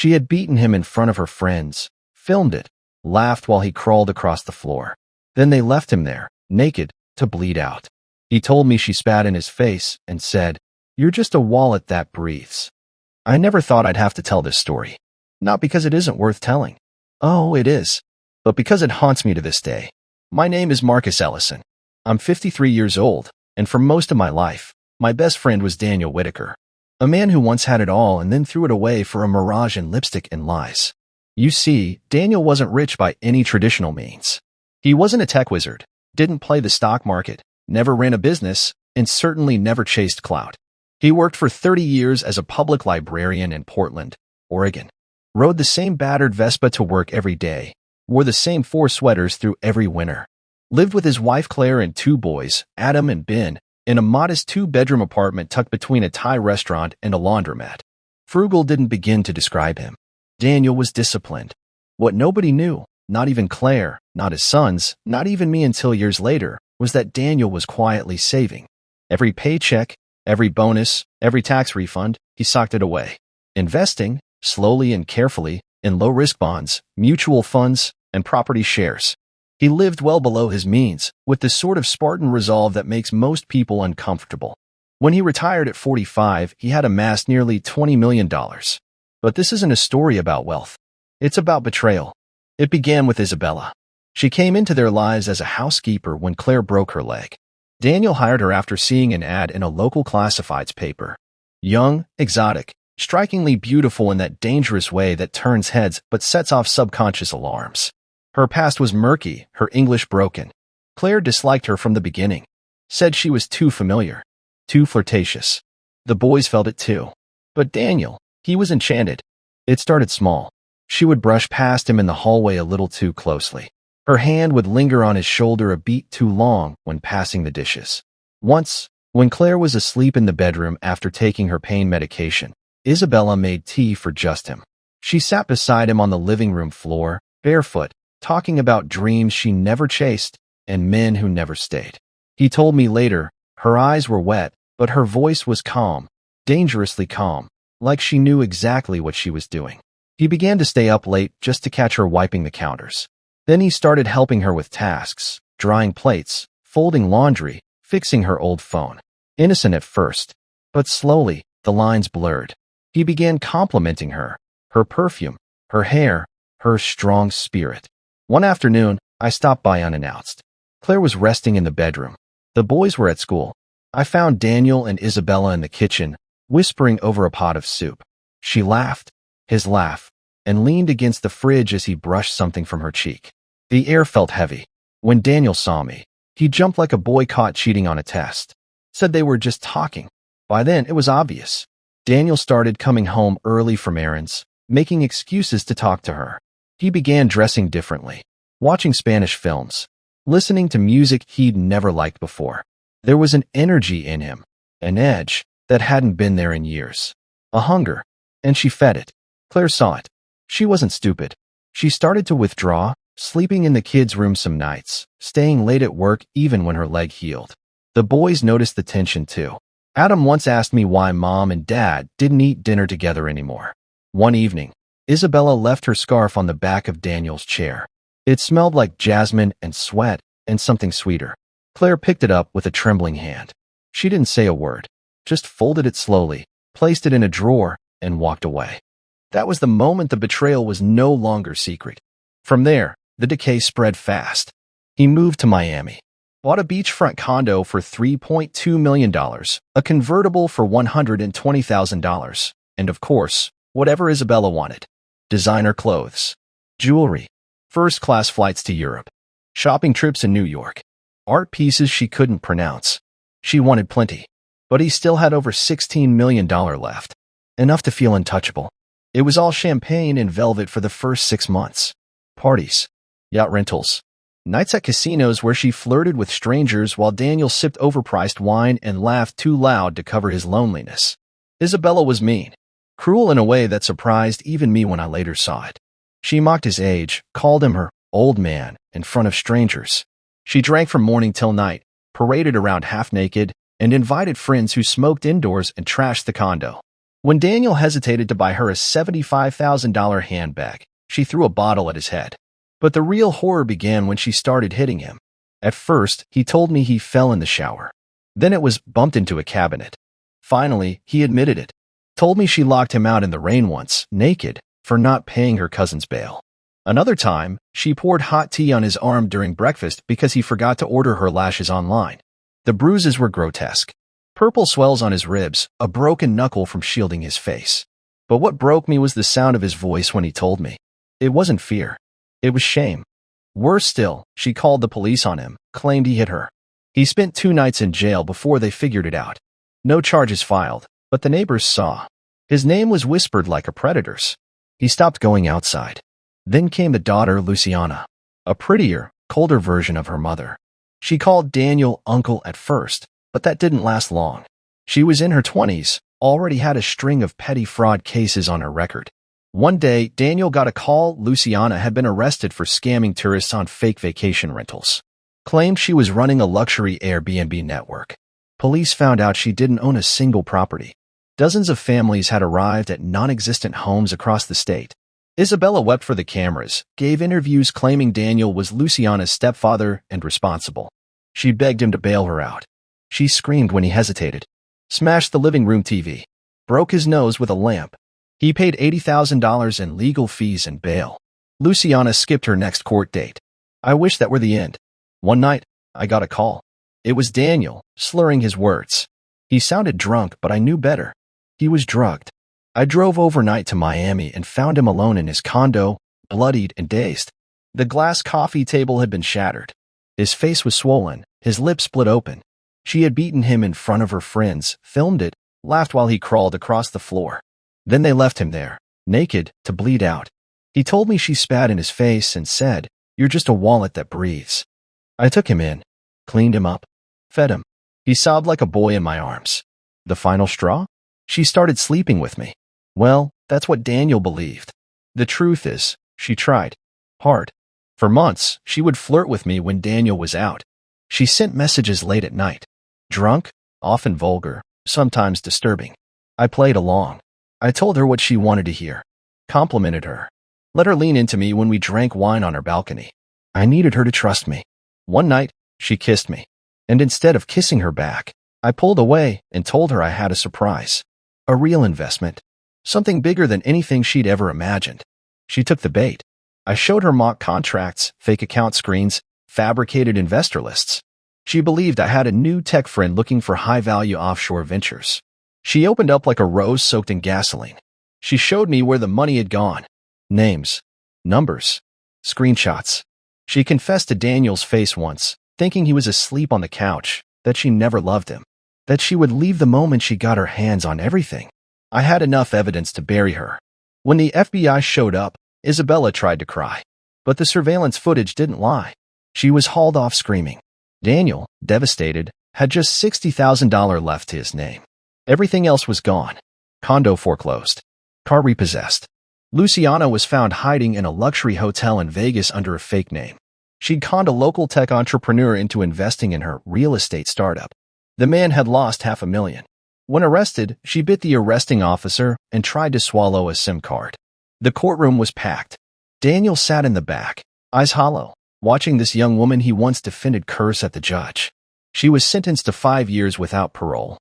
She had beaten him in front of her friends, filmed it, laughed while he crawled across the floor. Then they left him there, naked, to bleed out. He told me she spat in his face and said, "You're just a wallet that breathes." I never thought I'd have to tell this story. Not because it isn't worth telling. Oh, it is. But because it haunts me to this day. My name is Marcus Ellison. I'm 53 years old, and for most of my life, my best friend was Daniel Whitaker, a man who once had it all and then threw it away for a mirage in lipstick and lies. You see, Daniel wasn't rich by any traditional means. He wasn't a tech wizard, didn't play the stock market, never ran a business, and certainly never chased clout. He worked for 30 years as a public librarian in Portland, Oregon, rode the same battered Vespa to work every day, wore the same 4 sweaters through every winter, lived with his wife Claire and 2 boys, Adam and Ben, in a modest 2-bedroom apartment tucked between a Thai restaurant and a laundromat. Frugal didn't begin to describe him. Daniel was disciplined. What nobody knew, not even Claire, not his sons, not even me until years later, was that Daniel was quietly saving. Every paycheck, every bonus, every tax refund, he socked it away. Investing, slowly and carefully, in low-risk bonds, mutual funds, and property shares. He lived well below his means, with the sort of Spartan resolve that makes most people uncomfortable. When he retired at 45, he had amassed nearly $20 million. But this isn't a story about wealth. It's about betrayal. It began with Isabella. She came into their lives as a housekeeper when Claire broke her leg. Daniel hired her after seeing an ad in a local classifieds paper. Young, exotic, strikingly beautiful in that dangerous way that turns heads but sets off subconscious alarms. Her past was murky, her English broken. Claire disliked her from the beginning. Said she was too familiar, too flirtatious. The boys felt it too. But Daniel, he was enchanted. It started small. She would brush past him in the hallway a little too closely. Her hand would linger on his shoulder a beat too long when passing the dishes. Once, when Claire was asleep in the bedroom after taking her pain medication, Isabella made tea for just him. She sat beside him on the living room floor, barefoot, talking about dreams she never chased and men who never stayed. He told me later, her eyes were wet, but her voice was calm, dangerously calm, like she knew exactly what she was doing. He began to stay up late just to catch her wiping the counters. Then he started helping her with tasks, drying plates, folding laundry, fixing her old phone. Innocent at first, but slowly, the lines blurred. He began complimenting her, her perfume, her hair, her strong spirit. One afternoon, I stopped by unannounced. Claire was resting in the bedroom. The boys were at school. I found Daniel and Isabella in the kitchen, whispering over a pot of soup. She laughed, his laugh, and leaned against the fridge as he brushed something from her cheek. The air felt heavy. When Daniel saw me, he jumped like a boy caught cheating on a test. Said they were just talking. By then, it was obvious. Daniel started coming home early from errands, making excuses to talk to her. He began dressing differently, watching Spanish films, listening to music he'd never liked before. There was an energy in him, an edge that hadn't been there in years, a hunger, and she fed it. Claire saw it. She wasn't stupid. She started to withdraw, sleeping in the kids' room some nights, staying late at work even when her leg healed. The boys noticed the tension too. Adam once asked me why Mom and Dad didn't eat dinner together anymore. One evening, Isabella left her scarf on the back of Daniel's chair. It smelled like jasmine and sweat and something sweeter. Claire picked it up with a trembling hand. She didn't say a word, just folded it slowly, placed it in a drawer, and walked away. That was the moment the betrayal was no longer secret. From there, the decay spread fast. He moved to Miami, bought a beachfront condo for $3.2 million, a convertible for $120,000, and of course, whatever Isabella wanted. Designer clothes, jewelry, first-class flights to Europe, shopping trips in New York, art pieces she couldn't pronounce. She wanted plenty, but he still had over $16 million left, enough to feel untouchable. It was all champagne and velvet for the first 6 months. Parties, yacht rentals, nights at casinos where she flirted with strangers while Daniel sipped overpriced wine and laughed too loud to cover his loneliness. Isabella was mean, cruel in a way that surprised even me when I later saw it. She mocked his age, called him her old man in front of strangers. She drank from morning till night, paraded around half naked, and invited friends who smoked indoors and trashed the condo. When Daniel hesitated to buy her a $75,000 handbag, she threw a bottle at his head. But the real horror began when she started hitting him. At first, he told me he fell in the shower. Then it was bumped into a cabinet. Finally, he admitted it. Told me she locked him out in the rain once, naked, for not paying her cousin's bail. Another time, she poured hot tea on his arm during breakfast because he forgot to order her lashes online. The bruises were grotesque. Purple swells on his ribs, a broken knuckle from shielding his face. But what broke me was the sound of his voice when he told me. It wasn't fear. It was shame. Worse still, she called the police on him, claimed he hit her. He spent 2 nights in jail before they figured it out. No charges filed, but the neighbors saw. His name was whispered like a predator's. He stopped going outside. Then came the daughter, Luciana, a prettier, colder version of her mother. She called Daniel uncle at first, but that didn't last long. She was in her 20s, already had a string of petty fraud cases on her record. One day, Daniel got a call Luciana had been arrested for scamming tourists on fake vacation rentals. Claimed she was running a luxury Airbnb network. Police found out she didn't own a single property. Dozens of families had arrived at non-existent homes across the state. Isabella wept for the cameras, gave interviews claiming Daniel was Luciana's stepfather and responsible. She begged him to bail her out. She screamed when he hesitated. Smashed the living room TV. Broke his nose with a lamp. He paid $80,000 in legal fees and bail. Luciana skipped her next court date. I wish that were the end. One night, I got a call. It was Daniel, slurring his words. He sounded drunk, but I knew better. He was drugged. I drove overnight to Miami and found him alone in his condo, bloodied and dazed. The glass coffee table had been shattered. His face was swollen, his lips split open. She had beaten him in front of her friends, filmed it, laughed while he crawled across the floor. Then they left him there, naked, to bleed out. He told me she spat in his face and said, "You're just a wallet that breathes." I took him in, cleaned him up, fed him. He sobbed like a boy in my arms. The final straw? She started sleeping with me. Well, that's what Daniel believed. The truth is, she tried. Hard. For months, she would flirt with me when Daniel was out. She sent messages late at night. Drunk, often vulgar, sometimes disturbing. I played along. I told her what she wanted to hear. Complimented her. Let her lean into me when we drank wine on our balcony. I needed her to trust me. One night, she kissed me. And instead of kissing her back, I pulled away and told her I had a surprise. A real investment. Something bigger than anything she'd ever imagined. She took the bait. I showed her mock contracts, fake account screens, fabricated investor lists. She believed I had a new tech friend looking for high-value offshore ventures. She opened up like a rose soaked in gasoline. She showed me where the money had gone. Names, numbers, screenshots. She confessed to Daniel's face once, thinking he was asleep on the couch, that she never loved him, that she would leave the moment she got her hands on everything. I had enough evidence to bury her. When the FBI showed up, Isabella tried to cry. But the surveillance footage didn't lie. She was hauled off screaming. Daniel, devastated, had just $60,000 left to his name. Everything else was gone. Condo foreclosed. Car repossessed. Luciana was found hiding in a luxury hotel in Vegas under a fake name. She'd conned a local tech entrepreneur into investing in her real estate startup. The man had lost $500,000. When arrested, she bit the arresting officer and tried to swallow a SIM card. The courtroom was packed. Daniel sat in the back, eyes hollow, watching this young woman he once defended curse at the judge. She was sentenced to 5 years without parole.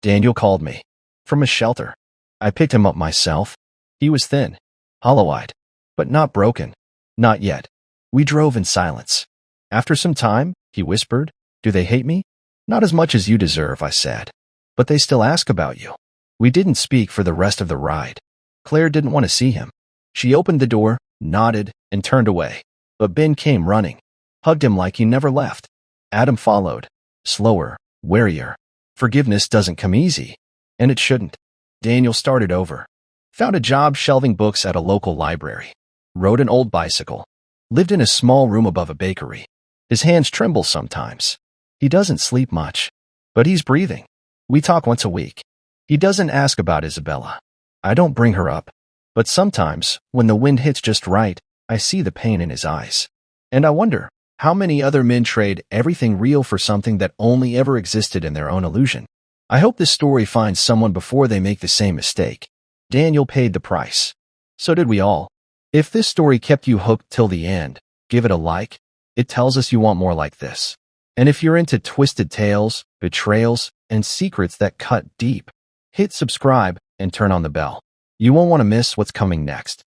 Daniel called me. From a shelter. I picked him up myself. He was thin, hollow-eyed, but not broken. Not yet. We drove in silence. After some time, he whispered, "Do they hate me?" "Not as much as you deserve," I said. "But they still ask about you." We didn't speak for the rest of the ride. Claire didn't want to see him. She opened the door, nodded, and turned away. But Ben came running, hugged him like he never left. Adam followed, slower, warier. Forgiveness doesn't come easy, and it shouldn't. Daniel started over. Found a job shelving books at a local library. Rode an old bicycle. Lived in a small room above a bakery. His hands tremble sometimes. He doesn't sleep much, but he's breathing. We talk once a week. He doesn't ask about Isabella. I don't bring her up. But sometimes, when the wind hits just right, I see the pain in his eyes. And I wonder, how many other men trade everything real for something that only ever existed in their own illusion? I hope this story finds someone before they make the same mistake. Daniel paid the price. So did we all. If this story kept you hooked till the end, give it a like. It tells us you want more like this. And if you're into twisted tales, betrayals, and secrets that cut deep, hit subscribe and turn on the bell. You won't want to miss what's coming next.